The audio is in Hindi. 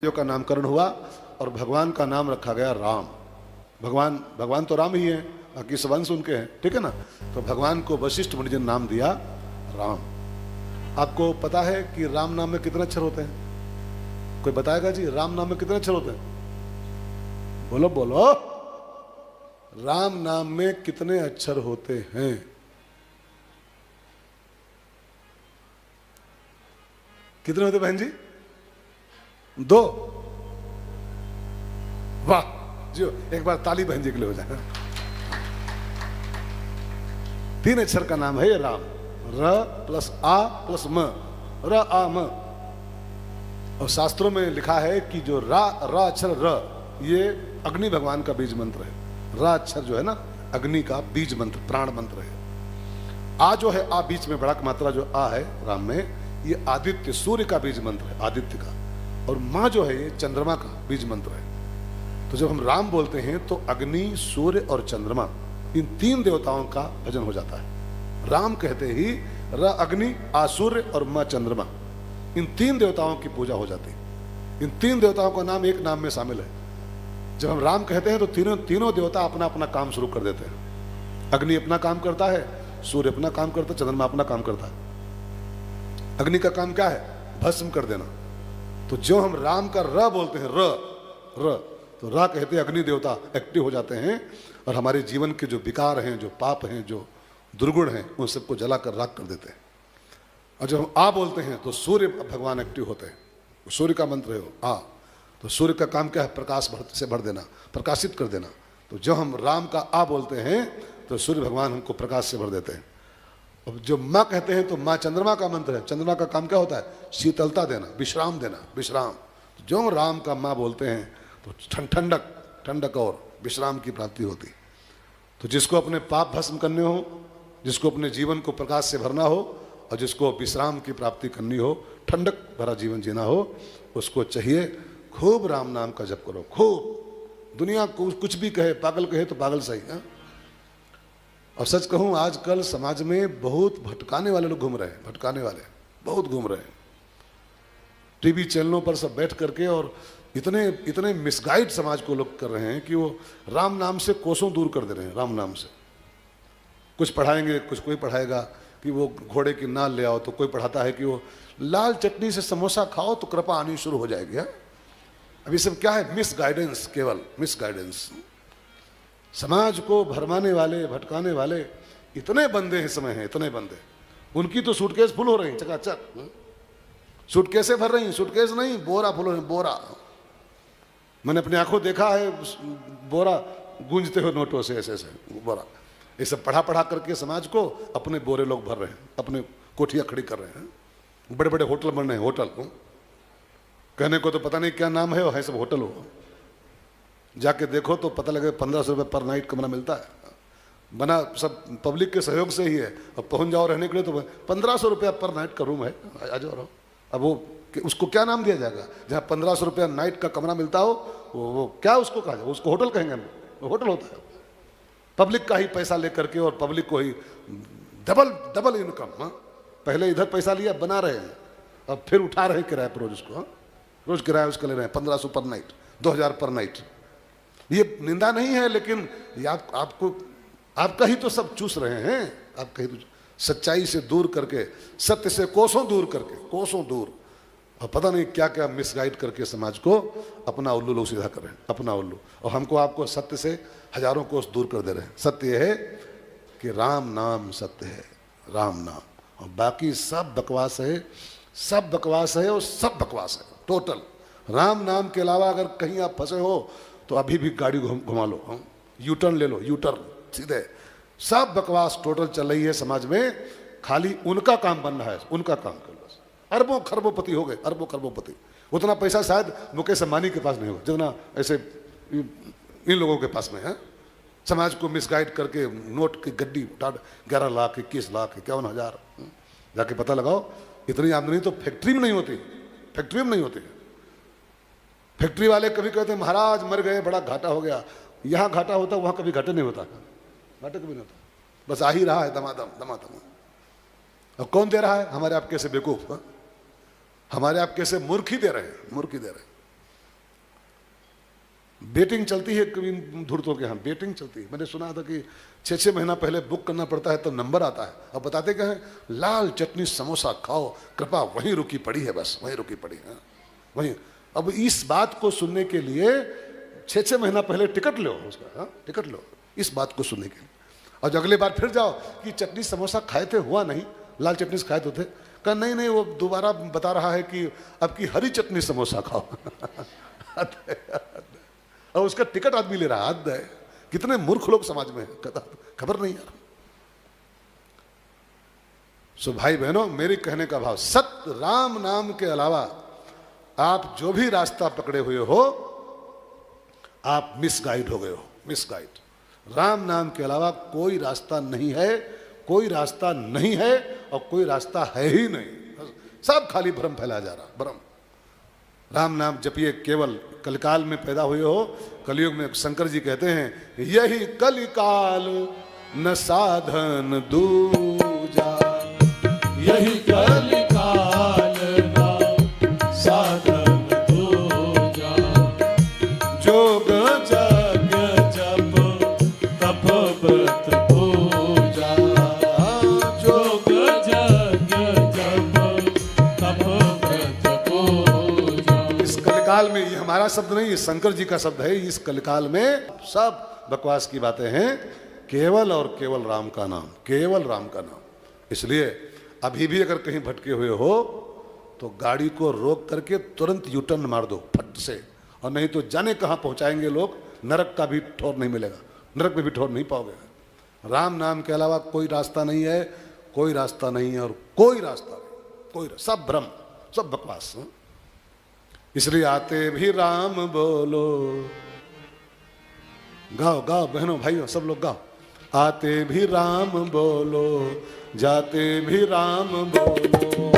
का नामकरण हुआ और भगवान का नाम रखा गया राम। भगवान तो राम ही है, बाकी सब अंश उनके हैं, ठीक है ना। तो भगवान को वशिष्ठ मुनि जी ने नाम दिया राम। आपको पता है कि राम नाम में कितने अक्षर होते हैं? कोई बताएगा जी, राम नाम में कितने अक्षर होते हैं? बोलो बोलो, राम नाम में कितने अक्षर होते हैं? कितने होते बहन जी? 2। वाह जी, एक बार ताली बहन जी के लिए हो जाए। 3 अक्षर का नाम है ये राम। र प्लस आ प्लस म, र आ म। और शास्त्रों में लिखा है कि जो रा अक्षर र, ये अग्नि भगवान का बीज मंत्र है। रा अक्षर जो है ना, अग्नि का बीज मंत्र, प्राण मंत्र है। आ जो है, आ बीच में बड़ा मात्रा जो आ है राम में, ये आदित्य सूर्य का बीज मंत्र है, आदित्य का। और माँ जो है ये चंद्रमा का बीज मंत्र है। तो जब हम राम बोलते हैं तो अग्नि, सूर्य और चंद्रमा, इन 3 देवताओं का भजन हो जाता है। राम कहते ही र अग्नि, आ सूर्य और माँ चंद्रमा, इन 3 देवताओं की पूजा हो जाती है। इन 3 देवताओं का नाम एक नाम में शामिल है। जब हम राम कहते हैं तो तीनों देवता अपना अपना काम शुरू कर देते हैं। अग्नि अपना काम करता है, सूर्य अपना काम करता है, चंद्रमा अपना काम करता है। अग्नि का काम क्या है? भस्म कर देना। तो जो हम राम का र बोलते हैं, र, तो र कहते हैं अग्नि देवता एक्टिव हो जाते हैं और हमारे जीवन के जो विकार हैं, जो पाप हैं, जो दुर्गुण हैं, उन सबको जलाकर राख कर देते हैं। और जब हम आ बोलते हैं तो सूर्य भगवान एक्टिव होते हैं। सूर्य का मंत्र है वो आ। तो सूर्य का काम क्या है? प्रकाश से भर देना, प्रकाशित कर देना। तो जब हम राम का आ बोलते हैं तो सूर्य भगवान हमको प्रकाश से भर देते हैं। अब जो माँ कहते हैं तो माँ चंद्रमा का मंत्र है। चंद्रमा का काम क्या होता है? शीतलता देना, विश्राम देना, विश्राम। जो राम का माँ बोलते हैं तो ठंडक और विश्राम की प्राप्ति होती। तो जिसको अपने पाप भस्म करने हो, जिसको अपने जीवन को प्रकाश से भरना हो और जिसको विश्राम की प्राप्ति करनी हो, ठंडक भरा जीवन जीना हो, उसको चाहिए खूब राम नाम का जप करो, खूब। दुनिया कुछ भी कहे, पागल कहे तो पागल सही है। और सच कहूं, आजकल समाज में बहुत भटकाने वाले लोग घूम रहे हैं, भटकाने वाले बहुत घूम रहे हैं। टीवी चैनलों पर सब बैठ करके और इतने मिसगाइड समाज को लोग कर रहे हैं कि वो राम नाम से कोसों दूर कर दे रहे हैं। राम नाम से कुछ पढ़ाएंगे, कुछ कोई पढ़ाएगा कि वो घोड़े की नाल ले आओ, तो कोई पढ़ाता है कि वो लाल चटनी से समोसा खाओ तो कृपा आनी शुरू हो जाएगी। अब ये सब क्या है? मिसगाइडेंस, केवल मिसगाइडेंस। समाज को भरमाने वाले, भटकाने वाले इतने बंदे इस समय हैं, इतने बंदे। उनकी तो सूटकेस फुल हो रही हैं, चकाचक। सूटकेसें भर रही हैं, सूटकेस नहीं, बोरा फुल हो रही, बोरा। मैंने अपनी आंखों देखा है बोरा गूंजते हुए नोटों से, ऐसे बोरा। ये सब पढ़ा करके समाज को अपने बोरे लोग भर रहे हैं, अपने कोठियां खड़ी कर रहे हैं। बड़े बड़े होटल बन रहे हैं, होटल। कहने को तो पता नहीं क्या नाम है, वो है सब होटल। हो जाके देखो तो पता लगे 1500 रुपये पर नाइट कमरा मिलता है। बना सब पब्लिक के सहयोग से ही है। अब पहुंच जाओ रहने के लिए तो 1500 रुपया पर नाइट का रूम है, आ जाओ रहो। अब वो उसको क्या नाम दिया जाएगा? जहाँ 1500 रुपया नाइट का कमरा मिलता हो, वो क्या उसको कहा जाए? उसको होटल कहेंगे हम? वो होटल होता है। पब्लिक का ही पैसा लेकर के और पब्लिक को ही डबल इनकम। पहले इधर पैसा लिया, बना रहे हैं, अब फिर उठा रहे हैं किराए पर रोज उसको। रोज किराया उसका ले रहे हैं 1500 पर नाइट, 2000 पर नाइट। ये निंदा नहीं है, लेकिन आपका ही तो सब चूस रहे हैं। आपका ही तो सच्चाई से दूर करके, सत्य से कोसों दूर करके, कोसों दूर, और पता नहीं क्या क्या मिसगाइड करके समाज को अपना उल्लू लोग सीधा कर रहे हैं, अपना उल्लू। और हमको आपको सत्य से हजारों कोस दूर कर दे रहे हैं। सत्य यह है कि राम नाम सत्य है, राम नाम। और बाकी सब बकवास है, सब बकवास है और सब बकवास है टोटल। राम नाम के अलावा अगर कहीं आप फंसे हो तो अभी भी गाड़ी घुमा लो, यू टर्न ले लो, यू टर्न सीधे। सब बकवास टोटल चल रही है समाज में। खाली उनका काम बन रहा है, उनका काम कर बस। अरबों खरबोपति हो गए, अरबों खरबोपति। उतना पैसा शायद मुकेश अंबानी के पास नहीं होगा जितना ऐसे इन लोगों के पास में है। समाज को मिसगाइड करके नोट की गड्डी उठा 11 लाख, 21 लाख, 51,000। जाके पता लगाओ, इतनी आमदनी तो फैक्ट्री में नहीं होती, फैक्ट्री में नहीं होती। फैक्ट्री वाले कभी कहते हैं महाराज मर गए, बड़ा घाटा हो गया। यहाँ घाटा होता, वहाँ कभी घाटा नहीं होता, घाटा कभी नहीं होता। बस आ ही रहा है दमादम। और कौन दे रहा है? हमारे आपके से बेवकूफ, हमारे आपके से मूर्ख ही दे रहे हैं, मूर्ख ही दे रहे हैं। बेटिंग चलती है कभी धूर्तों के यहाँ, बेटिंग चलती है। मैंने सुना था कि 6-6 महीना पहले बुक करना पड़ता है तो नंबर आता है। अब बताते क्या है, लाल चटनी समोसा खाओ, कृपा वहीं रुकी पड़ी है, बस वहीं रुकी पड़ी है, वहीं। अब इस बात को सुनने के लिए 6-6 महीना पहले टिकट लो उसका, टिकट लो इस बात को सुनने के लिए। और अगले बार फिर जाओ कि चटनी समोसा खाए थे, हुआ नहीं, लाल चटनी से खाए तो थे। कहा नहीं नहीं, वो दोबारा बता रहा है कि अब की हरी चटनी समोसा खाओ। और उसका टिकट आदमी ले रहा, हद है। कितने मूर्ख लोग समाज में है, खबर नहीं यार। सो भाई बहनों, मेरे कहने का भाव, सत्य राम नाम के अलावा आप जो भी रास्ता पकड़े हुए हो, आप मिसगाइड हो गए हो, मिसगाइड। राम नाम के अलावा कोई रास्ता नहीं है, कोई रास्ता नहीं है और कोई रास्ता है ही नहीं। सब खाली भ्रम फैलाया जा रहा, भ्रम। राम नाम जपिए केवल, कलिकाल में पैदा हुए हो। कलयुग में शंकर जी कहते हैं, यही कलिकाल न साधन दूजा, यही कलिकाल न साधन दूजा, जोग जग जप तप व्रत पूजा, जोग जग जप तप व्रत पूजा। इस कलिकाल में, ये हमारा शब्द नहीं, ये शंकर जी का शब्द है। इस कलिकाल में सब बकवास की बातें हैं, केवल और केवल राम का नाम, केवल राम का नाम। इसलिए अभी भी अगर कहीं भटके हुए हो तो गाड़ी को रोक करके तुरंत यूटर्न मार दो फट से, और नहीं तो जाने कहाँ पहुंचाएंगे लोग। नरक का भी ठौर नहीं मिलेगा, नरक में भी ठौर नहीं पाओगे। राम नाम के अलावा कोई रास्ता नहीं है, कोई रास्ता नहीं है और कोई रास्ता नहीं, कोई सब भ्रम, सब बकवास। इसलिए आते भी राम बोलो, गाओ गाओ बहनों भाइयों सब लोग गाओ। आते भी राम बोलो, जाते भी राम बोलो।